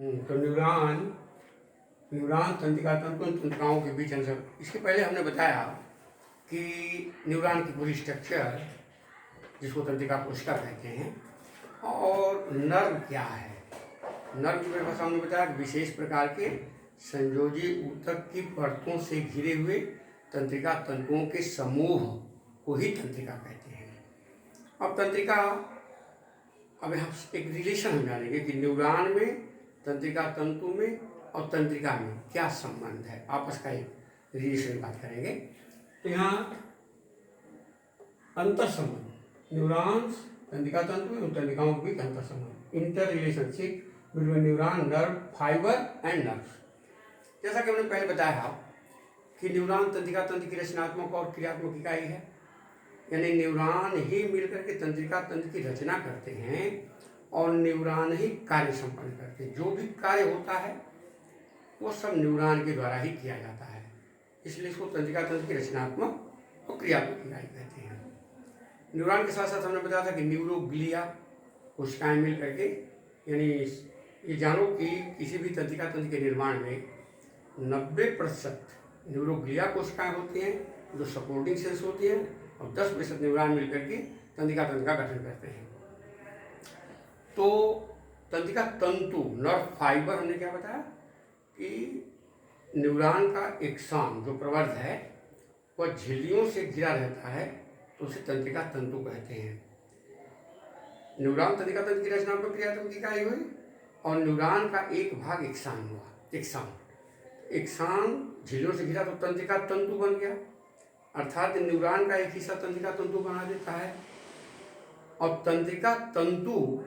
तो neuron neuron तंत्रिका तंतु और तंत्रिकाओं के बीच अंतर। इसके पहले हमने बताया कि न्यूरॉन की पूरी स्ट्रक्चर, जिसको तंत्रिका कोशिका कहते हैं, और नर्व क्या है। नर्व की परिभाषा हमने बताया कि विशेष प्रकार के संयोजी ऊतक की परतों से घिरे हुए तंत्रिका तंतुओं के समूह को ही तंत्रिका कहते हैं। अब तंत्रिका, अब हम एक रिलेशन हम जानेंगे कि न्यूरॉन में, तंत्रिका तंतु में और तंत्रिका में क्या संबंध है, आपस का एक रिलेशन बात करेंगे। तो यहाँ अंतर संबंध, न्यूरॉन्स, तंत्रिका तंतु और तंत्रिकाओं के बीच अंतर संबंध, inter relationship between neuron, nerve, fibre and nerves. जैसा कि हमने पहले बताया कि न्यूरॉन तंत्रिका तंत्र की रचनात्मक और क्रियात्मक इकाई है, यानी न्यूरॉन ही मिलकर के तंत्रिका तंत्र की रचना करते हैं और न्यूरॉन ही कार्य संपन्न करते हैं। जो भी कार्य होता है वो सब न्यूरॉन के द्वारा ही किया जाता है, इसलिए इसको तंत्रिका तंत्र की रचनात्मक और क्रियात्मक इकाई कहते हैं। न्यूरॉन के साथ साथ हमने बताया था कि न्यूरोग्लिया कोशिकाएं मिल करके, यानी ये जानो कि किसी भी तंत्रिका तंत्र के निर्माण में 90% न्यूरोग्लिया कोशिकाएं होती हैं जो सपोर्टिंग सेल्स होती हैं, और 10% न्यूरॉन मिलकर के तंत्रिका तंत्र का गठन करते हैं। तो तंत्रिका तंतु, नर्व फाइबर, हमने क्या बताया कि न्यूरॉन का एक्सॉन जो प्रवर्ध है वह झिल्लियों से घिरा रहता है, तो उसे तंत्रिका तंतु कहते हैं। न्यूरॉन तंत्रिका तंत्र की रचनात्मक क्रियात्मक इकाई हुई और न्यूरॉन का एक भाग एक्सॉन हुआ। एक्सॉन झिल्लियों से घिरा तो तंत्रिका तंतु बन गया, अर्थात न्यूरॉन का एक हिस्सा तंत्रिका तंतु बना देता है। और तंत्रिका तंतु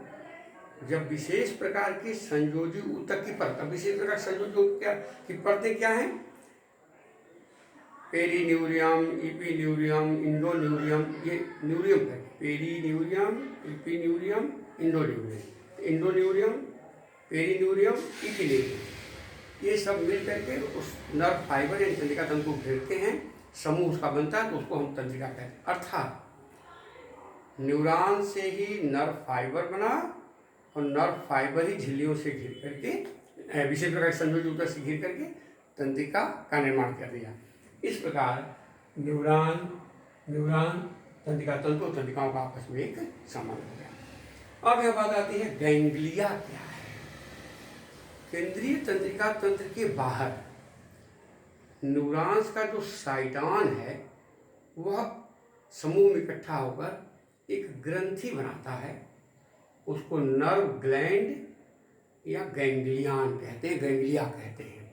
जब विशेष प्रकार के संयोजी ऊतक की परत, विशेष प्रकार संयोजी ऊतक की परतें क्या हैं? पेरीन्यूरियम, इपीन्यूरियम, इंडोन्यूरियम, ये न्यूरियम है। पेरीन्यूरियम, इपीन्यूरियम, इंडोन्यूरियम, पेरीन्यूरियम, इपीन्यूरियम, ये सब मिल करके उस नर्व फाइबर यानी तंत्रिका तंतु को घेरते हैं, समूह उसका बनता है, तो उसको हम तंत्रिका कहते हैं। अर्थात न्यूरॉन से ही नर्व फाइबर बना और नर्व फाइबर ही झिल्लियों से घिर करके, विशेष प्रकार के संयोजी ऊतक से घिर करके तंत्रिका का निर्माण कर दिया। इस प्रकार न्यूरॉन तंत्रिका तंतु और तंत्रिकाओं का आपस में एक संबंध हो गया। अब यह बात आती है गैंग्लिया क्या है। केंद्रीय तंत्रिका तंत्र के बाहर न्यूरॉन्स का जो साइटॉन है वह समूह में इकट्ठा होकर एक ग्रंथि बनाता है, उसको नर्व ग्लैंड या गैंग्लियन कहते हैं, गैंग्लिया कहते हैं।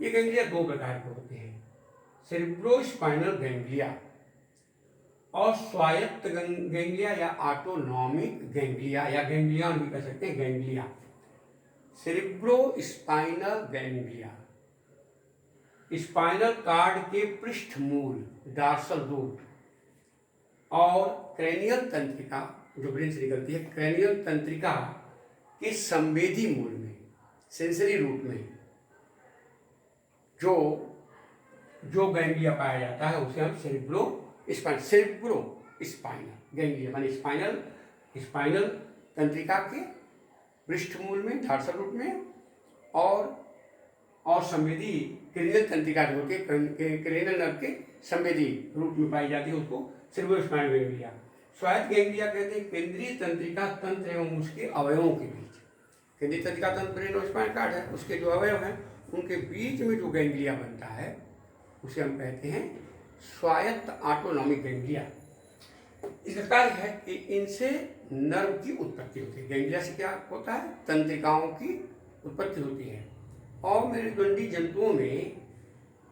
ये गैंग्लिया दो प्रकार के होते हैं, सेरेब्रोस्पाइनल गैंग्लिया और स्वायत्त गैंग्लिया या ऑटोनॉमिक गैंग्लिया, या गैंग्लियन भी कह सकते हैं, ganglia. Cerebrospinal ganglia spinal cord के पृष्ठ मूल, डार्सल रूट, और क्रेनियल तंत्रिका जो ब्रेन से निकलती है, क्रेनियल तंत्रिका के संवेदी मूल में, सेंसरी रूट में जो गैंग्लिया पाया जाता है उसे हम सेरेब्रोस्पाइनल गैंग्लिया माने स्पाइनल तंत्रिका के पृष्ठमूल में, डार्सल रूट में, और संवेदी क्रेनियल तंत्रिका जो होती है, क्रेनियल नर्व के संवेदी रूट में पाई जाती है, उसको सेरेब्रोस्पाइनल गैंग्लिया। स्वायत्त गैंग्लिया कहते हैं केंद्रीय तंत्रिका तंत्र एवं उसके अवयवों के बीच। केंद्रीय तंत्रिका तंत्र ब्रेन और स्पाइनल कार्ड है, उसके जो अवयव हैं उनके बीच में जो गैंग्लिया बनता है उसे हम कहते हैं स्वायत्त ऑटोनॉमिक गैंग्लिया। इसका कार्य है कि इनसे नर्व की उत्पत्ति होती है। गैंग्लिया से क्या होता है? तंत्रिकाओं की उत्पत्ति होती है। और मेरुदंडी जंतुओं में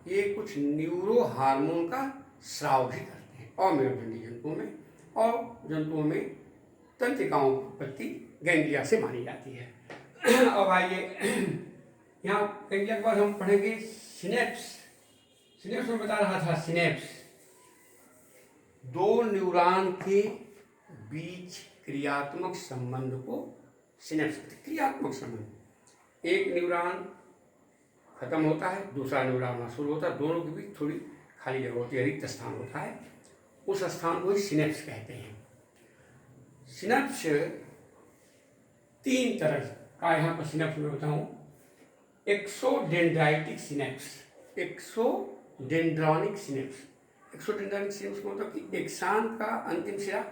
ये कुछ न्यूरो हार्मोन का स्राव भी करते हैं, और मेरुदंडी जंतुओं में तंत्रिकाओं की उत्पत्ति गैंग्लिया से मानी जाती है। अब आइए यहाँ गैंग्लिया के बाद हम पढ़ेंगे सिनेप्स। सिनेप्स में बता रहा था, सिनेप्स दो न्यूरॉन के बीच क्रियात्मक संबंध को सिनेप्स, क्रियात्मक संबंध। एक न्यूरॉन खत्म होता है, दूसरा न्यूरॉन शुरू होता है, दोनों के बीच थोड़ी खाली जगह होती है, रिक्त स्थान होता है, उस स्थान को ही सिनेप्स कहते हैं। सिनेप्स तीन तरह का यहाँ पर सिनेप्स में बताऊँ, एक्सोडेंड्राइटिक सिनेप्स, एक्सोडेंड्रॉनिक सिनेप्स। एक्सोडेंड्रॉनिक सिनेप्स मतलब कि एक्सान का अंतिम सिरा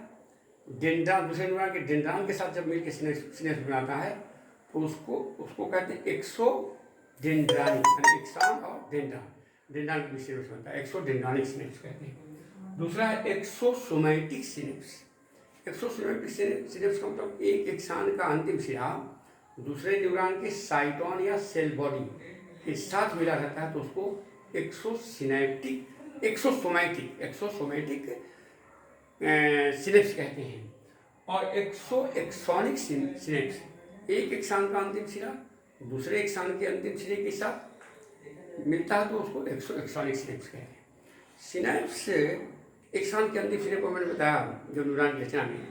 डेंड्रान, दूसरे न्यूरॉन के डेंड्रान के साथ जब मिलकर सिनेप्स बनाता है तो उसको कहते हैं एक्सोडेंड्रानिक, यानी एक्सान और डेंड्रान के सिनेप्स बनता है, एक्सोडेंड्रानिक सिनेप्स कहते हैं। दूसरा है एक्सोसोमैटिक सिनेप्स। एक्सोसोमैटिक सिनेप्स का मतलब एक एक्सान का अंतिम सिरा दूसरे न्यूरॉन के साइटोन या सेल बॉडी के साथ मिला रहता है तो उसको एक्सोसोमैटिक सिनेप्स कहते हैं। और एक्सोनिक सिनेप्स, एक एक्सान का अंतिम सिरा दूसरे एक्सान के अंतिम सिरे के साथ मिलता है तो उसको एक्सोनिक सिनेप्स कहते हैं। सिनेप्स एक्सान के अंतिम सिरे को मैंने बताया जो न्यूरॉन की रचना में,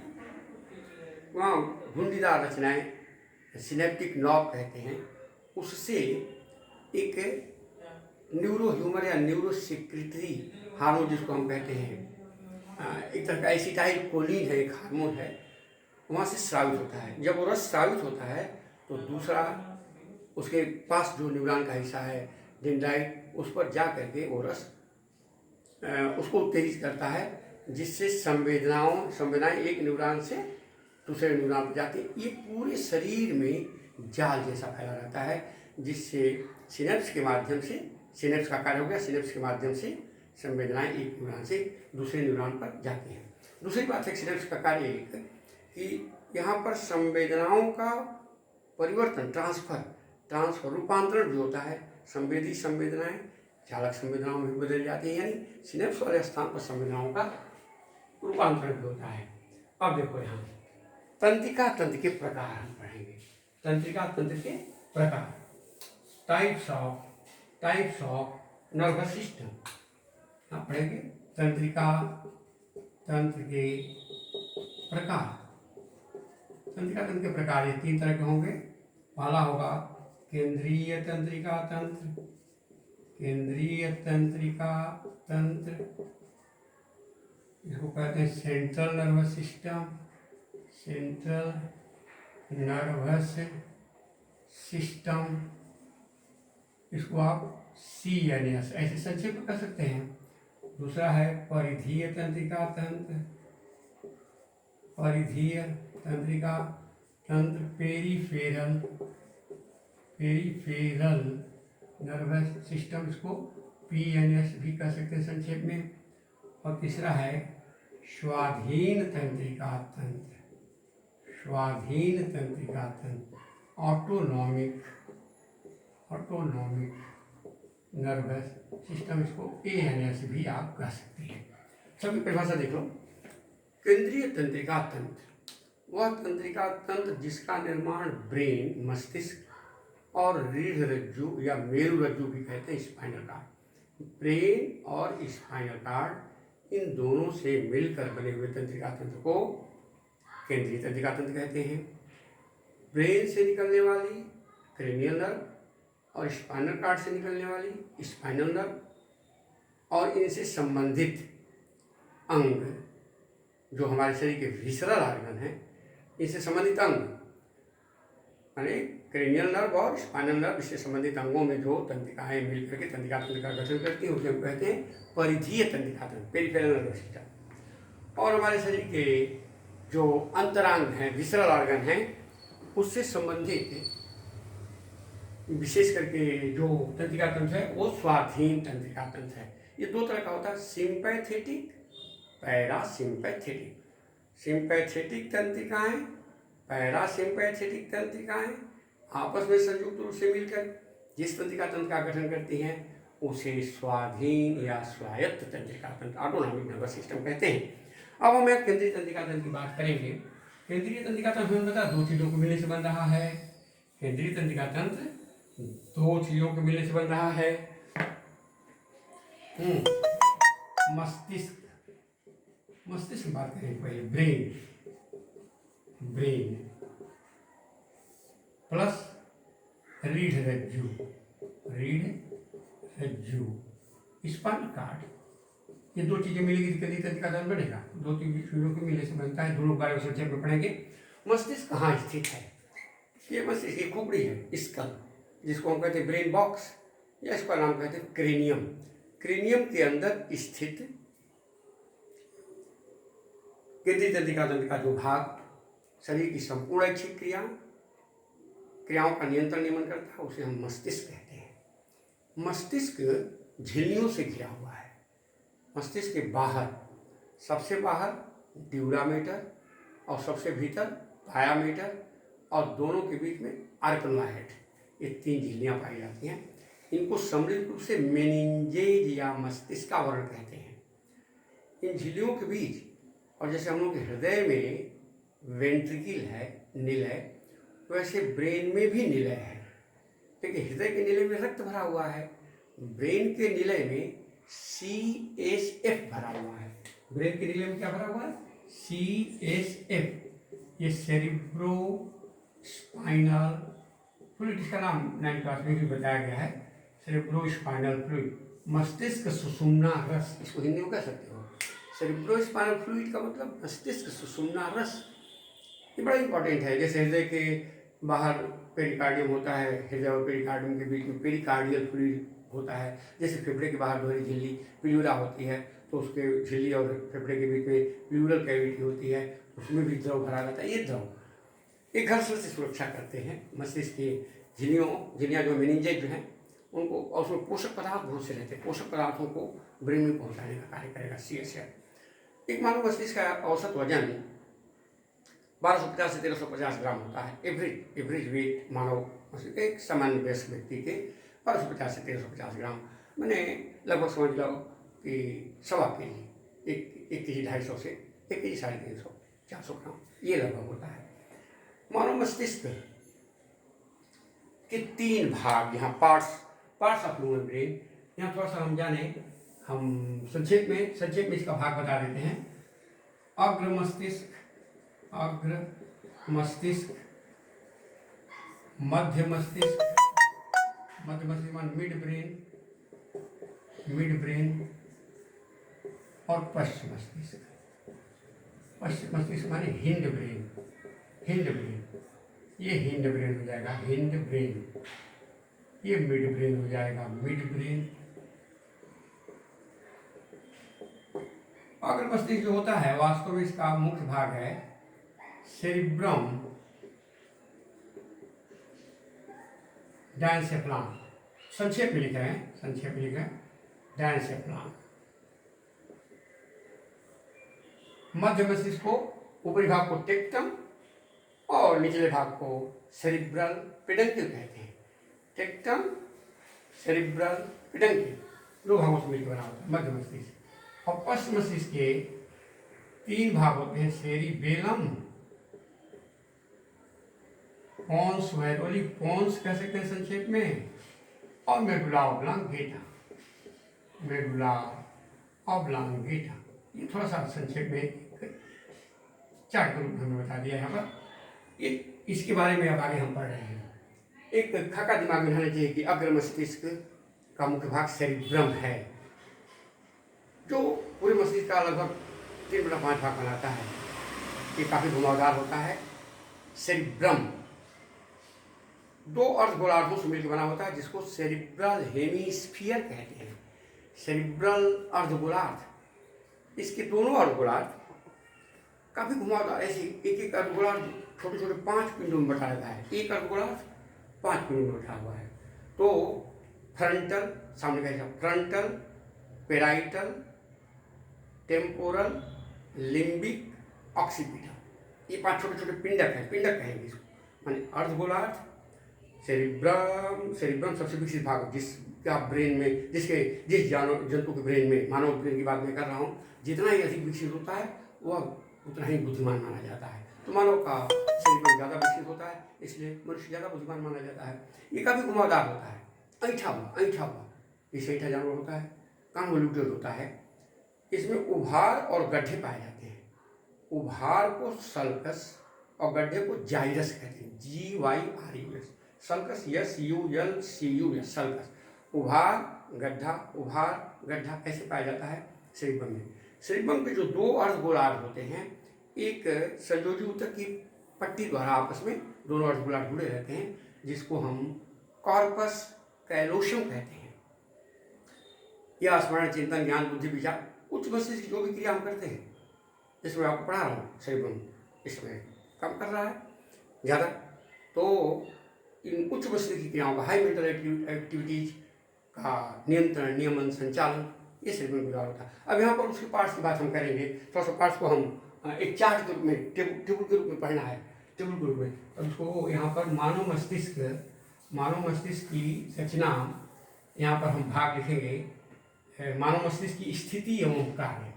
वहाँ घुंडीदार रचनाएं सिनेप्टिक नॉब कहते हैं, उससे एक न्यूरो ह्यूमर या न्यूरो सिक्रेटरी हार्मोन जिसको हम कहते हैं, एक तरह का एसिटाइल कोलिन है, एक हार्मोन है, वहाँ से स्रावित होता है। जब वो रस स्रावित होता है तो दूसरा उसके पास जो न्यूरॉन का हिस्सा है डेंड्राइट, उस पर जा करके वो रस उसको उत्तेजित करता है, जिससे संवेदनाएं एक न्यूरॉन से दूसरे न्यूरॉन पर जाती है। ये पूरे शरीर में जाल जैसा फैला रहता है, जिससे सिनेप्स के माध्यम से, सिनेप्स का कार्य हो गया, सिनेप्स के माध्यम से संवेदनाएं एक न्यूरॉन से दूसरे न्यूरॉन पर जाती हैं। दूसरी बात है सिनेप्स का कार्य एक कि यहाँ पर संवेदनाओं का परिवर्तन, ट्रांसफर रूपांतरण भी होता है। संवेदी संवेदनाएं चालक संवेदनाओं में बदल जाती हैं, यानी सिनेप्स वाले स्थान पर संवेदनाओं का रूपांतरण भी होता है। अब देखो यहाँ तंत्रिका तंत्र के प्रकार हम पढ़ेंगे। तंत्रिका तंत्र के प्रकार, टाइप्स ऑफ नर्वस सिस्टम आप पढ़ेंगे। तंत्रिका तंत्र के प्रकार, तंत्रिका तंत्र के प्रकार ये 3 तरह के होंगे। पहला होगा केंद्रीय तंत्रिका तंत्र, केंद्रीय तंत्रिका तंत्र, इसको कहते हैं central nervous system, central nervous system, इसको आप CNS ऐसे संक्षेप में कर सकते हैं। दूसरा है परिधीय तंत्रिका तंत्र, परिधीय तंत्रिका तंत्र, पेरिफेरल नर्वस सिस्टम, इसको PNS भी कह सकते हैं संक्षेप में। और तीसरा है स्वाधीन तंत्रिका तंत्र, स्वाधीन तंत्रिका तंत्र, ऑटोनॉमिक नर्वस सिस्टम, इसको ANS भी आप कह सकते हैं। सभी परिभाषा देख लो। केंद्रीय तंत्रिका तंत्र वह तंत्रिका तंत्र जिसका निर्माण ब्रेन, मस्तिष्क और रीढ़ रज्जु या मेरु रज्जु भी कहते हैं, स्पाइनल कार्ड, ब्रेन और स्पाइनल कार्ड, इन दोनों से मिलकर बने हुए तंत्रिका तंत्र को केंद्रीय तंत्रिका तंत्र कहते हैं। ब्रेन से निकलने वाली क्रेनियल नर्व और स्पाइनल कार्ड से निकलने वाली स्पाइनल नर्व और इनसे संबंधित अंग जो हमारे शरीर के विसरल ऑर्गन हैं, इनसे संबंधित अंग यानी क्रेनियल नर्व और स्पाइनल नर्व, इससे संबंधित अंगों में जो तंत्रिकाएं मिलकर के तंत्रिका तंत्र का गठन करती हैं उसे हम कहते हैं परिधीय तंत्रिका तंत्र, पेरिफेरल नर्वस सिस्टम। और हमारे शरीर के जो अंतरांग हैं, विसरल ऑर्गन हैं, उससे संबंधित विशेष करके जो तंत्रिका तंत्र है वो स्वाधीन तंत्रिका तंत्र है। ये 2 तरह का होता है, सिंपैथेटिक, पैरासिम्पैथेटिक। सिंपैथेटिक तंत्रिकाएं, पैरासिम्पैथेटिक तंत्रिकाएं आपस में संयुक्त रूप से मिलकर जिस तंत्रिका तंत्र का गठन करती हैं उसे स्वाधीन या स्वायत्त तंत्रिका तंत्र, ऑटोनॉमिक नर्वस सिस्टम कहते हैं। अब हम एक केंद्रीय तंत्रिका तंत्र की बात करेंगे। केंद्रीय तंत्रिका तंत्र हमें पता 2 चीज़ों को मिलने से बन रहा है। केंद्रीय तंत्रिका तंत्र 2 चीज़ों के मिलने से बन रहा है। मस्तिष्क की बात करें पहले, ब्रेन प्लस रीढ़ रज्जु, स्पाइनल कार्ड, ये 2 चीजें मिलेगी तो केंद्रीय तंत्रिका तंत्र बनेगा। 2 चीजों के मिलने से बनता है। दोनों बारे में संक्षेप में पढ़ेंगे। मस्तिष्क कहाँ स्थित है, ये बस इसकी खोपड़ी है, स्कल, जिसको हम कहते हैं ब्रेन बॉक्स, या इसका नाम कहते हैं क्रेनियम। क्रेनियम के अंदर स्थित केंद्रीय तंत्रिका तंत्र का जो भाग शरीर की संपूर्ण ऐच्छिक क्रियाओं का नियंत्रण नियमन करता है, उसे हम मस्तिष्क कहते हैं। मस्तिष्क झिल्लियों से घिरा हुआ है। मस्तिष्क के बाहर, सबसे बाहर ड्यूरामेटर और सबसे भीतर डायामीटर, और दोनों के बीच में आर्कनोइड, ये 3 झिल्लियाँ पाई जाती हैं। इनको सम्मिलित रूप से मेनिंजेज या मस्तिष्क आवरण कहते हैं। इन झिल्लियों के बीच, और जैसे हम लोग के हृदय में वेंट्रिकल है, निलय, वैसे ब्रेन में भी निलय है। देखिए, हृदय के निलय में रक्त भरा हुआ है, ब्रेन के निलय में CSF भरा हुआ है। ब्रेन के निलय में क्या भरा हुआ है? CSF। ये सेरिब्रो स्पाइनल फ्लूइड, इसका नाम 9th क्लास में भी बताया गया है, सेरिब्रो स्पाइनल फ्लूइड। मस्तिष्क सुषुम्ना रस, इसको हिंदी में कह सकते हो। सेरिब्रो स्पाइनल फ्लूइड का मतलब मस्तिष्क सुषुम्ना रस। ये बड़ा इंपॉर्टेंट है। जैसे हृदय के बाहर पेरिकार्डियम होता है, हृदय और पेरिकार्डियम के बीच में पेरिकार्डियल फ्लूइड होता है। जैसे फेफड़े के बाहर दोहरी झिल्ली प्लूरा होती है, तो उसके झिल्ली और फेफड़े के बीच में प्लूरल कैविटी होती है, उसमें भी द्रव भरा रहता है। ये द्रव एक घर्षण से सुरक्षा करते हैं। मस्तिष्क की झिल्लियाँ जो मेनिंजेज जो हैं उनको, और उसमें पोषक पदार्थ बहुत से रहते हैं, पोषक पदार्थों को ब्रेन में पहुँचाने का कार्य करेगा CSF। एक मानव मस्तिष्क का औसत वजन 1250 से 1350 ग्राम होता है। एवरेज वेट मानव मस्तिष्क, एक सामान्य वयस्क व्यक्ति के 1250 से 1350 ग्राम, मैंने लगभग समझ लो कि 1.25 kg, 1 kg 250 से 1 kg 350 400 ग्राम, ये लगभग होता है। मानव मस्तिष्क के 3 भाग, यहाँ पार्ट्स ऑफ ह्यूमन ब्रेन, यहाँ थोड़ा सा हम जाने, हम संक्षेप में इसका भाग बता देते हैं। अग्र मस्तिष्क, मध्य मस्तिष्क मान मिड ब्रेन, और पश्चिम मस्तिष्क माने हिंड ब्रेन। ये हिंड ब्रेन हो जाएगा, हिंड ब्रेन। ये मिड ब्रेन हो जाएगा, मिड ब्रेन। अग्र मस्तिष्क जो होता है, वास्तव में इसका मुख्य भाग है सेरिब्रम डायनसेफ्लॉन। संक्षेप में लिख रहे हैं डायनसेफ्लॉन। मध्य मस्तिष्क को, ऊपरी भाग को टेक्टम और निचले भाग को सेरिब्रल पेडंकल कहते हैं। टेक्टम, सेरिब्रल, पेडंकल, 2 भागों से मिलकर बना होता है मध्य मस्तिष्क। और पश्चिम मस्तिष्क के 3 भाग होते हैं, सेरिबेलम, पोन्स वैरोली, पोन्स कह सकते हैं संक्षेप में, और मेडुला ऑब्लांगेटा। ये थोड़ा सा संक्षेप में चार्ट के रूप में हमने बता दिया यहाँ पर। ये इसके बारे में अब आगे हम पढ़ रहे हैं। एक खाका दिमाग में रहना चाहिए कि अग्र मस्तिष्क का मुख्य भाग सेरिब्रम है, जो पूरे मस्तिष्क का लगभग 3/5 भाग बनाता है। ये काफ़ी घुमावदार होता है। सेरिब्रम 2 अर्धगोलार्धों से मिलकर बना होता है, जिसको सेरिब्रल हेमिस्फीयर कहते हैं। सेरिब्रल अर्धगोलार्ध, इसके दोनों अर्धगोलार्ध काफ़ी घुमावदार, ऐसे एक अर्धगोलार्ध छोटे छोटे 5 पिंडों में बैठा रहता है। एक अर्धगोलार्ध 5 पिंडों में बैठा हुआ है। तो फ्रंटल, सामने कैसा, frontal, parietal, temporal, limbic, occipital, ये 5 छोटे छोटे पिंडक कहेंगे इसको, माने अर्धगोलार्ध। सेरिब्रम सबसे विकसित भाग, जिसका ब्रेन में, जिस जंतु के ब्रेन में, मानव ब्रेन की बात मैं कर रहा हूँ, जितना ही अधिक विकसित होता है वह उतना ही बुद्धिमान माना जाता है। तो मानव का सेरिब्रम ज़्यादा विकसित होता है, इसलिए मनुष्य ज़्यादा बुद्धिमान माना जाता है। ये काफ़ी घुमावदार होता है, ऐठा हुआ, इसे ऐठा जानवर होता है, कन्वोल्यूटेड होता है। इसमें उभार और गड्ढे पाए जाते हैं। उभार को सल्कस और गड्ढे को जाइरस कहते हैं, GYRUS। Sulcus SULCUS, sulcus. उभार गड्ढा ऐसे पाया जाता है सेरिब्रम में। सेरिब्रम के जो 2 अर्धगोलार्ध होते हैं, एक संयोजी ऊतक की पट्टी द्वारा आपस में दोनों अर्धगोलार्ध जुड़े रहते हैं, जिसको हम कॉर्पस कैलोशियम कहते हैं। यह स्मरण, चिंतन, ज्ञान, बुद्धि, विचार, उच्च मस्तिष्क की जो भी क्रिया हम करते हैं, जिसमें आपको पढ़ा रहा हूँ सेरिब्रम, इसमें कम कर रहा है ज़्यादा। तो इन उच्च मस्तिष्क की क्रियाओं का, हाई मेंटल एक्टिविटीज का नियंत्रण, नियमन, संचालन, ये सेरिब्रम के द्वारा होता है। अब यहाँ पर उसके पार्ट्स की बात हम करेंगे। थोड़ा सा पार्ट्स को हम एक चार्ट के रूप में, टेबल के रूप में पढ़ना है, टेबल के रूप में। अब उसको यहाँ पर मानव मस्तिष्क की संरचना, यहाँ पर हम भाग लिखेंगे। मानव मस्तिष्क की स्थिति एवं कार्य,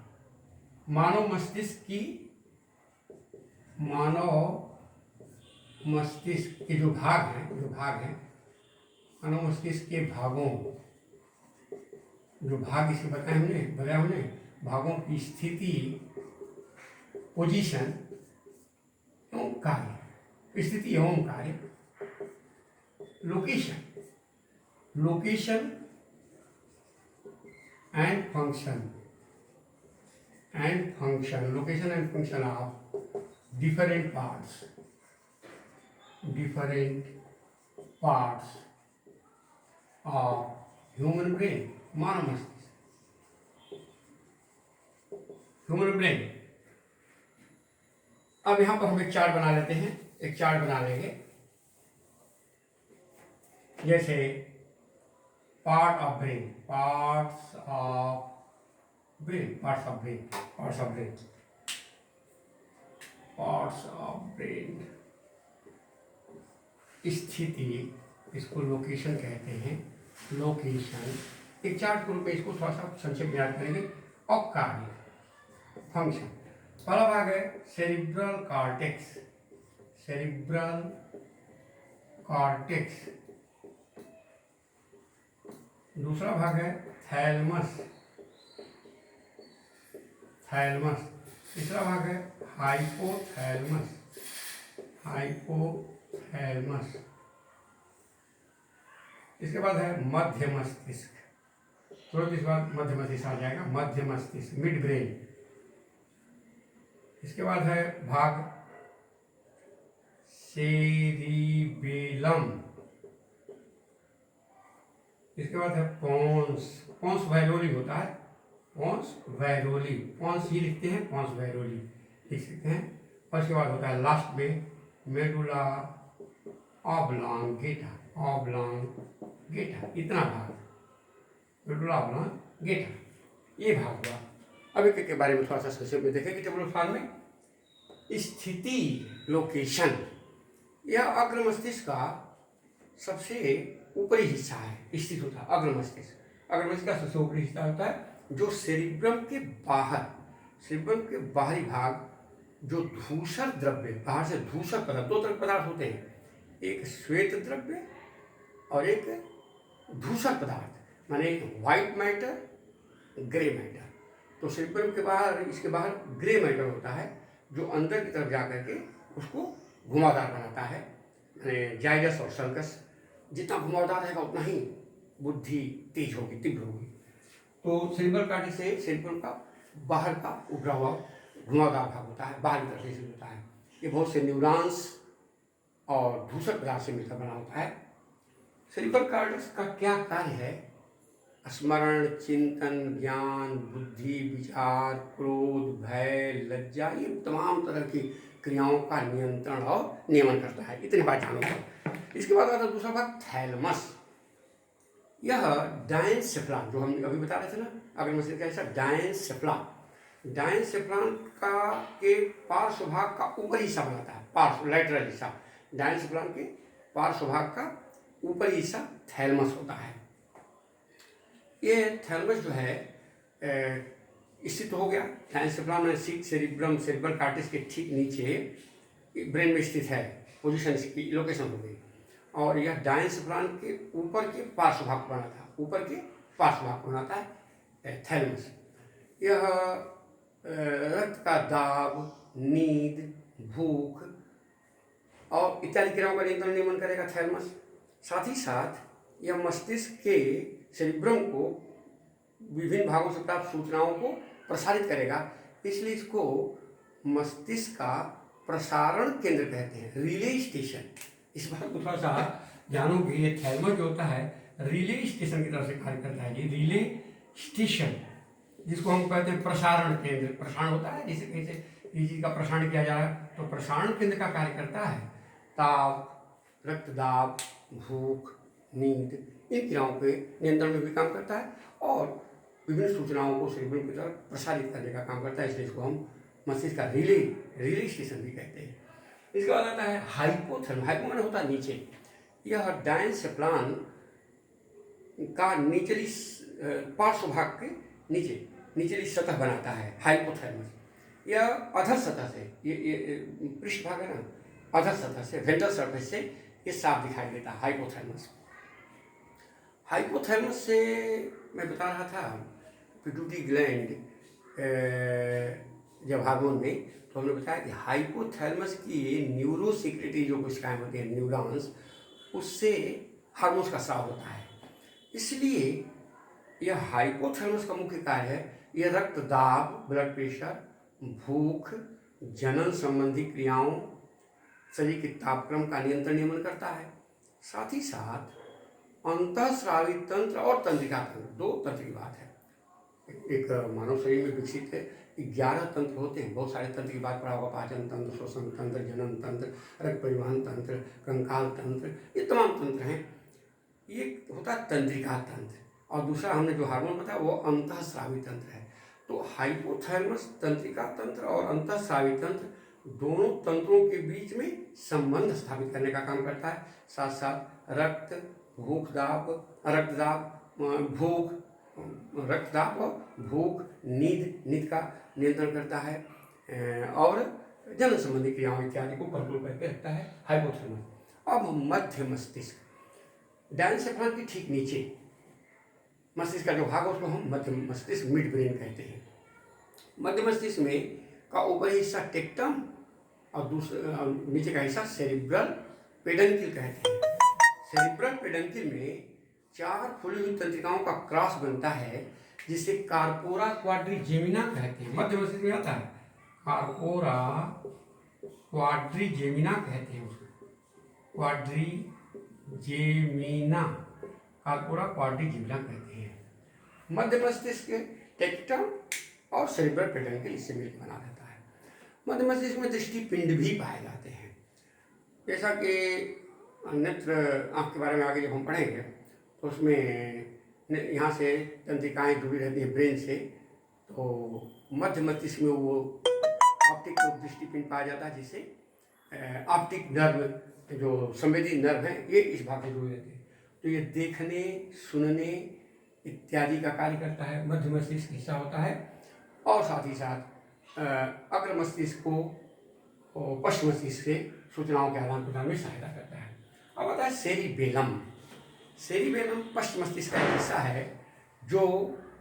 मानव मस्तिष्क के जो भाग हैं, मानव मस्तिष्क के भागों, जो भाग इसके बताया हमने भागों की स्थिति, पोजीशन एवं कार्य, स्थिति एवं कार्य, location and function of different parts of human brain, मानव मस्तिष्क, ह्यूमन ब्रेन। अब यहाँ पर हम एक चार्ट बना लेते हैं, एक चार्ट बना लेंगे। जैसे पार्ट्स ऑफ ब्रेन, स्थिति, इसको लोकेशन कहते हैं, लोकेशन। एक चार्ट के रूप में इसको थोड़ा सा संक्षेप में याद करेंगे। और कार्य, फंक्शन। पहला भाग है सेरिब्रल कॉर्टेक्स, दूसरा भाग है थैलमस, तीसरा भाग है हाइपोथैलमस, इसके बाद है मध्य मस्तिष्क, तुरंत इसके बाद मध्य मस्तिष्क आ जाएगा, मध्य मस्तिष्क, मिड ब्रेन। इसके बाद है भाग सेरिबेलम, इसके बाद है पोंस वैरोली होता है, पोंस ही लिखते हैं, पोंस वैरोली लिख सकते हैं। और इसके बाद होता है लास्ट में मेडुला ऑब्लांगेटा, इतना भाग, मेडुला ऑब्लांगेटा, ये भाग हुआ। अब एक के बारे में थोड़ा सा संक्षेप में देखेंगे टेबल ऑफ में। स्थिति, लोकेशन, यह अग्र मस्तिष्क का सबसे ऊपरी हिस्सा है, स्थित होता है अग्र मस्तिष्क का सबसे ऊपरी हिस्सा होता है, जो सेरिब्रम के बाहरी भाग, जो धूसर द्रव्य, बाहर से धूसर पदार्थ, दो तरह पदार्थ होते हैं, एक श्वेत द्रव्य और एक धूसर पदार्थ, माने व्हाइट मैटर, ग्रे मैटर। तो सेरिब्रम के बाहर, इसके बाहर ग्रे मैटर होता है, जो अंदर की तरफ जाकर के उसको घुमावदार बनाता है। जाइडस और सल्कस, जितना घुमावदार रहेगा उतना ही बुद्धि तेज होगी, तीव्र होगी। तो सेरिब्रल कॉर्टेक्स से सेरिब्रम का बाहर का उभरा हुआ घुमावदार भाग होता है, बाहरी तरफ से होता है। ये बहुत से न्यूरॉन्स और धूसर पदार्थ से मिलकर बना होता है। सेरिब्रल कॉर्टेक्स का क्या कार्य है? स्मरण, चिंतन, ज्ञान, बुद्धि, विचार, क्रोध, भय, लज्जा, ये तमाम तरह की क्रियाओं का नियंत्रण और नियमन करता है। इतनी बात जानो। इसके बाद आता है दूसरा भाग थैलमस। यह डायनसेफ्लॉन, जो हम अभी बता रहे थे ना, अगर मस्तिष्क का हिस्सा डायनसेफ्लॉन का के पार्श्व भाग का ऊपरी हिस्सा बनाता है, पार्श्व लैटरल हिस्सा। डायनसेफ्लॉन के पार्श्व भाग का ऊपरी हिस्सा थैलमस होता है। ये थैलमस जो है स्थित हो गया डायनसेफ्लॉन में, सेरिब्रम, सेरिब्रल कॉर्टेक्स के ठीक नीचे ब्रेन में स्थित है, पोजीशन इसकी लोकेशन हो गई। और यह डायनसेफ्लॉन के ऊपर के पार्श्व भाग को बनाता है थैलमस। यह रक्त का दाब, नींद, भूख और इत्यादि क्रियाओं का नियंत्रण नियमन करेगा थैलमस। साथ ही साथ यह मस्तिष्क के सेरिब्रम को विभिन्न भागों से प्राप्त सूचनाओं को प्रसारित करेगा, इसलिए इसको मस्तिष्क का प्रसारण केंद्र कहते हैं, रिले स्टेशन। इस बात को थोड़ा सा जानो कि ये थैलमस जो होता है रिले स्टेशन की तरह से कार्य करता है। ये रिले स्टेशन जिसको हम कहते हैं प्रसारण केंद्र, प्रसारण होता है जैसे कहीं से किसी चीज का प्रसारण किया जा रहा है तो प्रसारण केंद्र का कार्य करता है। ताप, रक्तदाब, भूख, नींद इन क्रियाओं के नियंत्रण में भी काम करता है और विभिन्न सूचनाओं को शरीर की तरफ प्रसारित करने का काम करता है, इसलिए इसको हम मस्तिष्क का रिले स्टेशन भी कहते हैं। इसके बाद आता है हाइपोथैलेमस। हाइपो माने होता है नीचे। यह डायन सेप्लान का निचली पार्श्व भाग के नीचे निचली सतह बनाता है हाइपोथैलेमस। यह अधर सतह से, ये पृष्ठ भाग है ना, अधर सतह से, वेंट्रल सरफेस से ये साफ दिखाई देता है हाइपोथैलेमस। हाइपोथैलेमस से मैं बता रहा था पिट्यूटरी ग्लैंड जब हार्मोन में, तो हमने बताया कि हाइपोथैलेमस की न्यूरोसेक्रेटरी जो कोशिकाएं होती हैं न्यूरॉन्स, उससे हार्मोन्स का स्राव होता है। इसलिए यह हाइपोथैलेमस का मुख्य कार्य है, यह रक्तदाब, ब्लड प्रेशर, भूख, जनन संबंधी क्रियाओं, शरीर के तापक्रम का नियमन करता है। साथ ही साथ अंतःस्रावी तंत्र और तंत्रिका तंत्र, दो तंत्र की बात है। एक मानव शरीर में विकसित 11 तंत्र होते हैं, बहुत सारे तंत्र की बात पढ़ा होगा, पाचन तंत्र, श्वसन तंत्र, जनन तंत्र, रक्त परिवहन तंत्र, कंकाल तंत्र, ये तमाम तंत्र हैं। ये होता है तंत्रिका तंत्र और दूसरा हमने जो हार्मोन बताया वो अंतःस्रावी तंत्र है। तो हाइपोथैलेमस तंत्रिका तंत्र और अंतःस्रावी तंत्र दोनों तंत्रों के बीच में संबंध स्थापित करने का काम करता है। साथ साथ रक्तदाब और भूख, नींद का नियंत्रण करता है और जनन संबंधी क्रियाओं इत्यादि को कंट्रोल करके रखता है हाइपोथैलेमस। अब मध्य मस्तिष्क, डायनसेफलन के ठीक नीचे मस्तिष्क का जो भाग है उसको हम मध्य मस्तिष्क, मिड ब्रेन कहते हैं। मध्य मस्तिष्क में का ऊपरी हिस्सा टेक्टम और दूसरा नीचे का हिस्सा सेरिब्रल पेडंकिल कहते हैं। सेरिब्रल पेडंकिल में 4 फूली हुई तंत्रिकाओं का क्रॉस बनता है जिसे कार्पोरा क्वाड्रिजेमिना कहते हैं। मध्य मस्तिष्क में आता है कार्पोरा क्वाड्रिजेमिना कहते हैं उसको, क्वाड्रिजेमिना, कार्पोरा क्वाड्रिजेमिना कहते हैं। मध्य मस्तिष्क टेक्टम और सेरिब्रल पेडंकिल इससे मिलकर बना रहता है। मध्य मस्तिष्क में दृष्टि पिंड भी पाए जाते हैं, जैसा कि नेत्र आँख के बारे में आगे जब हम पढ़ेंगे तो उसमें यहाँ से तंत्रिकाएँ जुड़ी रहती हैं ब्रेन से, तो मध्य मस्तिष्क में वो ऑप्टिक दृष्टि पिंड पाया जाता है, जिससे ऑप्टिक नर्व जो संवेदी नर्व हैं ये इस भाग में जुड़े रहते हैं। तो ये देखने, सुनने इत्यादि का कार्य करता है, मध्य मस्तिष्क हिस्सा होता है। और साथ ही साथ अग्र मस्तिष्क को पश्चिम मस्तिष्क से सूचनाओं के आदान प्रदान में सहायता करता है। अब आता है सेरिबेलम। सेरिबेलम पश्चिम मस्तिष्क का हिस्सा है, जो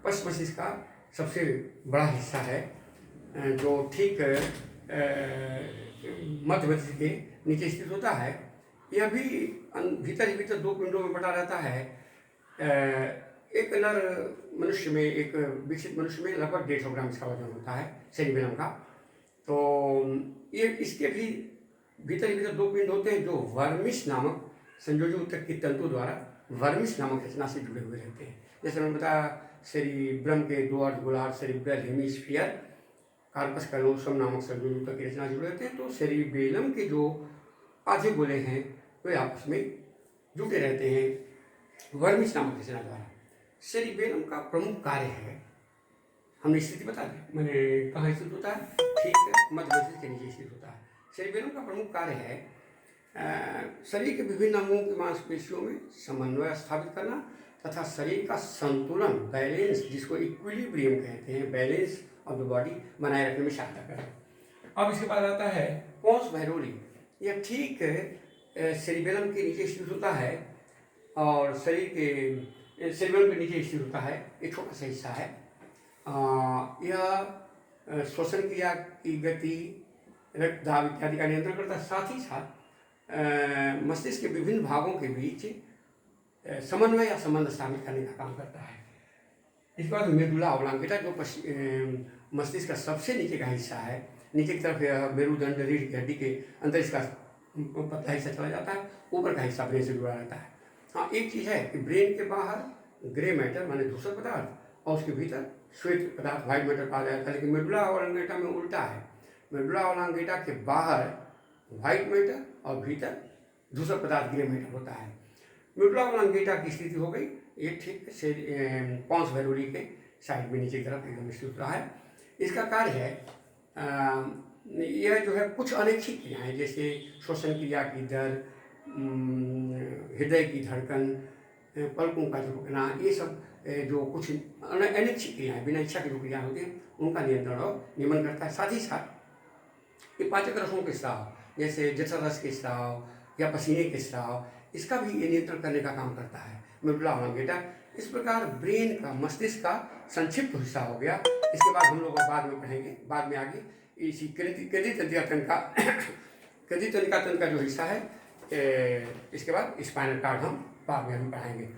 पश्चिम मस्तिष्क का सबसे बड़ा हिस्सा है, जो ठीक मध्य मस्तिष्क के नीचे स्थित होता है। यह भी भीतर ही भीतर 2 पिंडों में बटा रहता है। एक नर मनुष्य में, एक विकसित मनुष्य में लगभग 150 ग्राम इसका वजन होता है सेरिबेलम का। तो ये इसके भी भीतर ही भीतर 2 पिंड होते हैं जो वर्मिस नामक संयोजी ऊतक की तंतु द्वारा वर्मिस नामक रचना से जुड़े हुए रहते हैं। जैसे मैंने बताया सेरिब्रम के 2 अर्धगोलार्ध सेरिब्रल हेमिस्फीयर कार्पस कैलोसम नामक संयोजी ऊतक की रचना से जुड़े रहते हैं। तो सेरिबेलम के जो आधे गोले हैं वे आपस में जुटे रहते हैं वर्मिस नामक रचना द्वारा। सेरिबेलम का प्रमुख कार्य है, हमने स्थिति बता दी, मैंने कहाँ स्थित होता है, ठीक है मध्य मस्तिष्क के नीचे स्थित होता है। सेरिबेलम का प्रमुख कार्य है शरीर के विभिन्न अंगों की मांसपेशियों में समन्वय स्थापित करना तथा शरीर का संतुलन, बैलेंस, जिसको इक्विलिब्रियम कहते हैं, बैलेंस ऑफ द बॉडी बनाए रखने में सहायता करना। अब इसके बाद आता है पोन्स वैरोली। यह ठीक सेरिबेलम के नीचे स्थित होता है और शरीर के सेरिबेलम के नीचे स्थित होता है, एक छोटा सा हिस्सा है। यह श्वसन क्रिया की गति, रक्तदाब इत्यादि का नियंत्रण करता है। साथ ही साथ मस्तिष्क के विभिन्न भागों के बीच समन्वय या संबंध स्थापित करने का काम करता है। इसके बाद मेडुला ऑब्लांगेटा जो मस्तिष्क का सबसे नीचे का हिस्सा है, नीचे की तरफ मेरुदंड रीढ़ की हड्डी के अंदर इसका पतला हिस्सा चला जाता है, ऊपर का हिस्सा ब्रेन से जुड़ा रहता है। हाँ, एक चीज़ है कि ब्रेन के बाहर ग्रे मैटर माने धूसर पदार्थ और उसके भीतर श्वेत पदार्थ व्हाइट मैटर पाया जाता है, लेकिन मेडुला ऑब्लांगेटा में उल्टा है। मेडुला ऑब्लांगेटा के बाहर व्हाइट मैटर और भीतर धूसर पदार्थ ग्रे मैटर होता है। मेडुला ऑब्लांगेटा की स्थिति हो गई ये ठीक से पॉन्स वैलोरी के साइड में नीचे की तरफ एकदम स्थित रहा है। इसका कार्य है यह जो है कुछ अनैच्छिक क्रियाएँ जैसे श्वसन क्रिया की दर, हृदय की धड़कन, पलकों का झपकना, ये सब जो कुछ अनैच्छिक क्रियाएँ बिना इच्छा की जो क्रियाएँ होती हैं उनका नियंत्रण और नियमन करता है। साथ ही साथ ये पाचक रसों के स्राव जैसे जठर रस के स्राव या पसीने के स्राव, इसका भी ये नियंत्रण करने का काम करता है मेडुला ऑब्लांगेटा। इस प्रकार ब्रेन का मस्तिष्क का संक्षिप्त हिस्सा हो गया। इसके बाद हम लोग बाद में पढ़ेंगे, बाद में आगे इसी केंद्रीय तंत्रिका तंत्र का केंद्रीय तंत्रिका तंत्र का जो हिस्सा है, इसके बाद स्पाइनल कार्ड हम बाद में पढ़ाएंगे।